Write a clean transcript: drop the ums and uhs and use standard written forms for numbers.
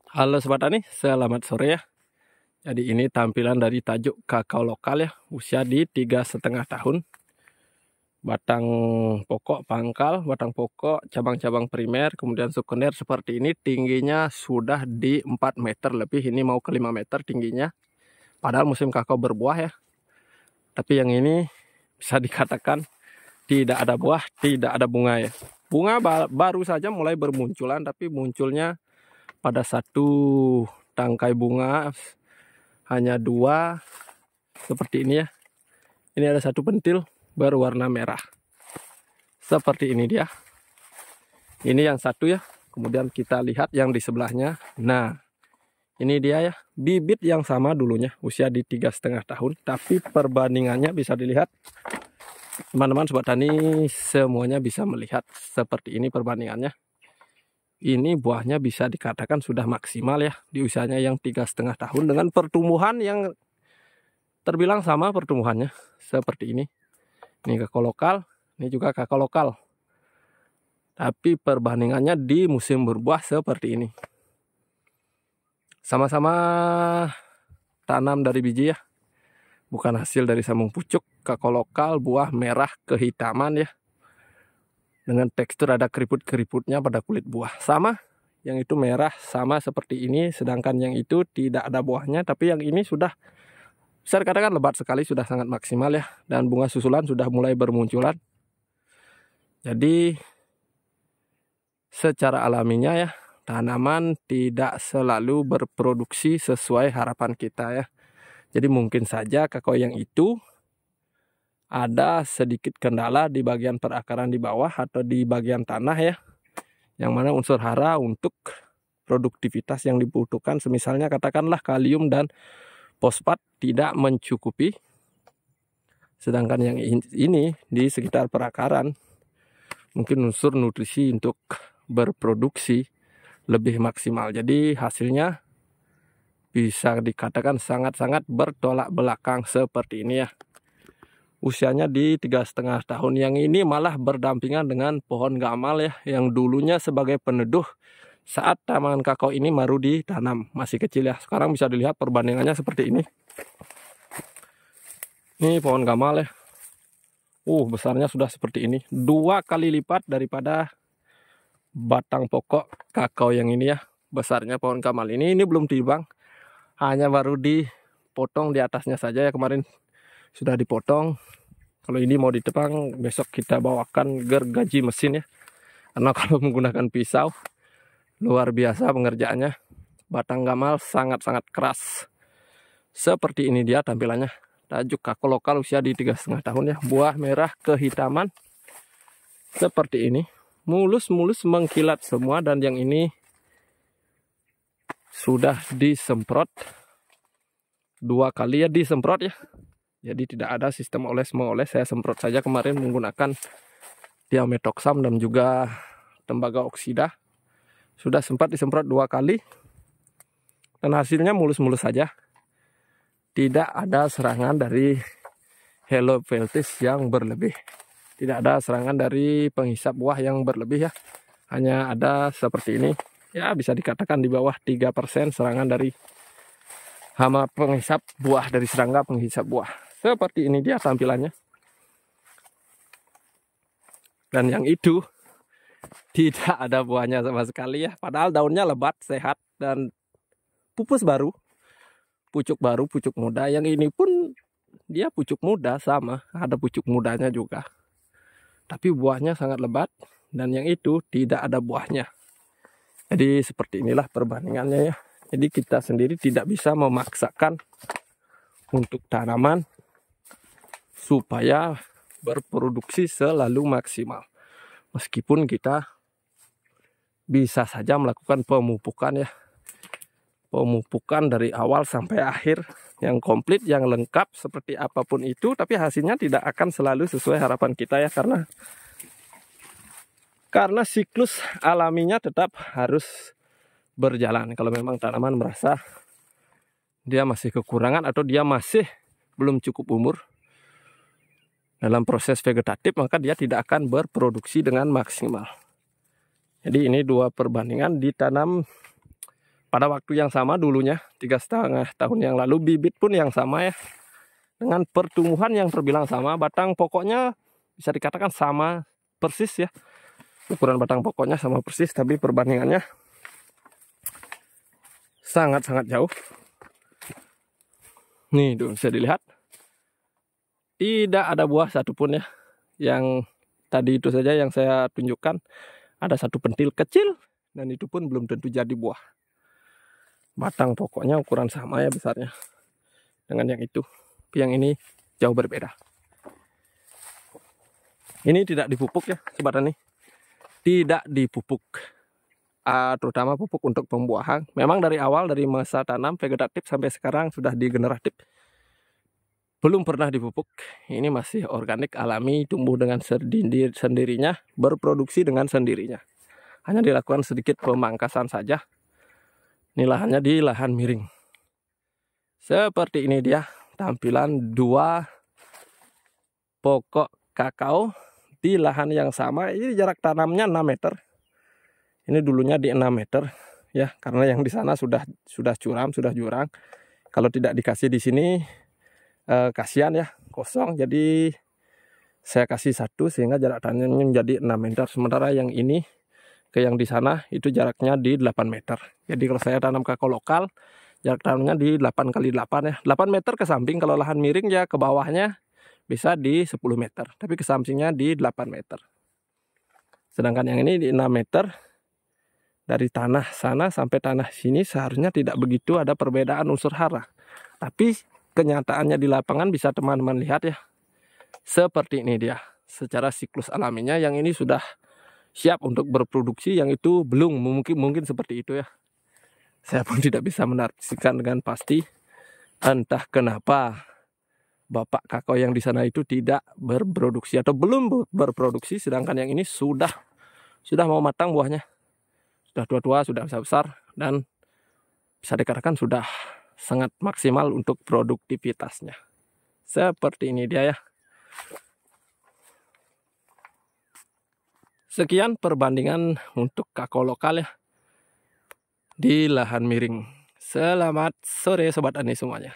Halo Sobat Tani, selamat sore ya. Jadi ini tampilan dari tajuk kakao lokal ya, usia di 3,5 tahun. Batang pokok pangkal, batang pokok, cabang-cabang primer, kemudian sekunder seperti ini. Tingginya sudah di 4 meter lebih, ini mau ke 5 meter tingginya. Padahal musim kakao berbuah ya. Tapi yang ini bisa dikatakan tidak ada buah, tidak ada bunga ya. Bunga baru saja mulai bermunculan, tapi munculnya pada satu tangkai bunga hanya 2 seperti ini ya. Ini ada satu pentil berwarna merah seperti ini dia. Ini yang satu ya. Kemudian kita lihat yang di sebelahnya. Nah, ini dia ya, bibit yang sama dulunya, usia di 3,5 tahun, tapi perbandingannya bisa dilihat teman-teman Sobat Tani, semuanya bisa melihat seperti ini perbandingannya. Ini buahnya bisa dikatakan sudah maksimal ya di usianya yang 3,5 tahun dengan pertumbuhan yang terbilang sama pertumbuhannya seperti ini. Ini kakao lokal, ini juga kakao lokal. Tapi perbandingannya di musim berbuah seperti ini. Sama-sama tanam dari biji ya. Bukan hasil dari sambung pucuk. Kakao lokal, buah merah kehitaman ya. Dengan tekstur ada keriput-keriputnya pada kulit buah. Sama, yang itu merah sama seperti ini. Sedangkan yang itu tidak ada buahnya. Tapi yang ini sudah, bisa dikatakan lebat sekali, sudah sangat maksimal ya. Dan bunga susulan sudah mulai bermunculan. Jadi secara alaminya ya, tanaman tidak selalu berproduksi sesuai harapan kita ya. Jadi mungkin saja kakao yang itu ada sedikit kendala di bagian perakaran di bawah atau di bagian tanah ya. Yang mana unsur hara untuk produktivitas yang dibutuhkan, semisalnya katakanlah kalium dan fosfat tidak mencukupi. Sedangkan yang ini di sekitar perakaran mungkin unsur nutrisi untuk berproduksi lebih maksimal. Jadi hasilnya bisa dikatakan sangat-sangat bertolak belakang seperti ini ya. Usianya di 3,5 tahun. Yang ini malah berdampingan dengan pohon gamal ya, yang dulunya sebagai peneduh saat taman kakao ini baru ditanam, masih kecil ya. Sekarang bisa dilihat perbandingannya seperti ini. Ini pohon gamal ya. Besarnya sudah seperti ini, 2 kali lipat daripada batang pokok kakao yang ini ya. Besarnya pohon gamal ini belum tibang, hanya baru dipotong di atasnya saja ya, kemarin sudah dipotong. Kalau ini mau ditebang, besok kita bawakan gergaji mesin ya. Karena kalau menggunakan pisau, luar biasa pengerjaannya. Batang gamal sangat-sangat keras. Seperti ini dia tampilannya. Tajuk kakao lokal usia di 3,5 tahun ya. Buah merah kehitaman. Seperti ini. Mulus-mulus mengkilat semua. Dan yang ini sudah disemprot 2 kali ya, disemprot ya. Jadi tidak ada sistem oles-mengoles, saya semprot saja kemarin menggunakan diametoxam dan juga tembaga oksida. Sudah sempat disemprot 2 kali. Dan hasilnya mulus-mulus saja. Tidak ada serangan dari helopeltis yang berlebih. Tidak ada serangan dari penghisap buah yang berlebih ya. Hanya ada seperti ini. Ya bisa dikatakan di bawah 3% serangan dari hama penghisap buah, dari serangga penghisap buah. Seperti ini dia tampilannya. Dan yang itu tidak ada buahnya sama sekali ya. Padahal daunnya lebat, sehat, dan pupus baru. Pucuk baru, pucuk muda. Yang ini pun dia pucuk muda sama. Ada pucuk mudanya juga. Tapi buahnya sangat lebat. Dan yang itu tidak ada buahnya. Jadi seperti inilah perbandingannya ya. Jadi kita sendiri tidak bisa memaksakan untuk tanaman supaya berproduksi selalu maksimal. Meskipun kita bisa saja melakukan pemupukan ya. Pemupukan dari awal sampai akhir yang komplit, yang lengkap seperti apapun itu. Tapi hasilnya tidak akan selalu sesuai harapan kita ya. Karena siklus alaminya tetap harus berjalan. Kalau memang tanaman merasa dia masih kekurangan atau dia masih belum cukup umur dalam proses vegetatif, maka dia tidak akan berproduksi dengan maksimal. Jadi ini 2 perbandingan ditanam pada waktu yang sama dulunya 3,5 tahun yang lalu, bibit pun yang sama ya, dengan pertumbuhan yang terbilang sama, batang pokoknya bisa dikatakan sama persis ya, ukuran batang pokoknya sama persis, tapi perbandingannya sangat-sangat jauh. Nih tuh bisa dilihat, tidak ada buah satupun ya. Yang tadi itu saja yang saya tunjukkan, ada satu pentil kecil dan itu pun belum tentu jadi buah. Batang pokoknya ukuran sama ya besarnya dengan yang itu. Yang ini jauh berbeda. Ini tidak dipupuk ya sobat tani, tidak dipupuk, terutama pupuk untuk pembuahan. Memang dari awal, dari masa tanam vegetatif sampai sekarang sudah di generatif, belum pernah dipupuk. Ini masih organik alami, tumbuh dengan sendirinya, berproduksi dengan sendirinya. Hanya dilakukan sedikit pemangkasan saja. Ini lahannya di lahan miring. Seperti ini dia tampilan 2 pokok kakao di lahan yang sama. Ini jarak tanamnya 6 meter. Ini dulunya di 6 meter ya, karena yang di sana sudah curam, sudah jurang. Kalau tidak dikasih di sini kasihan ya, kosong. Jadi saya kasih 1 sehingga jarak tanamnya menjadi 6 meter. Sementara yang ini ke yang di sana itu jaraknya di 8 meter. Jadi kalau saya tanam kakao lokal, jarak tanamnya di 8 kali 8 ya. 8 meter ke samping, kalau lahan miring ya ke bawahnya bisa di 10 meter. Tapi ke sampingnya di 8 meter. Sedangkan yang ini di 6 meter. Dari tanah sana sampai tanah sini seharusnya tidak begitu ada perbedaan unsur hara. Tapi kenyataannya di lapangan bisa teman-teman lihat ya. Seperti ini dia. Secara siklus alaminya yang ini sudah siap untuk berproduksi, yang itu belum, mungkin seperti itu ya. Saya pun tidak bisa menarasikan dengan pasti entah kenapa bapak kakao yang di sana itu tidak berproduksi atau belum berproduksi, sedangkan yang ini sudah mau matang buahnya, sudah tua-tua, sudah besar, dan bisa dikatakan sudah sangat maksimal untuk produktivitasnya. Seperti ini dia ya. Sekian perbandingan untuk kakao lokal ya di lahan miring. Selamat sore sobat tani semuanya.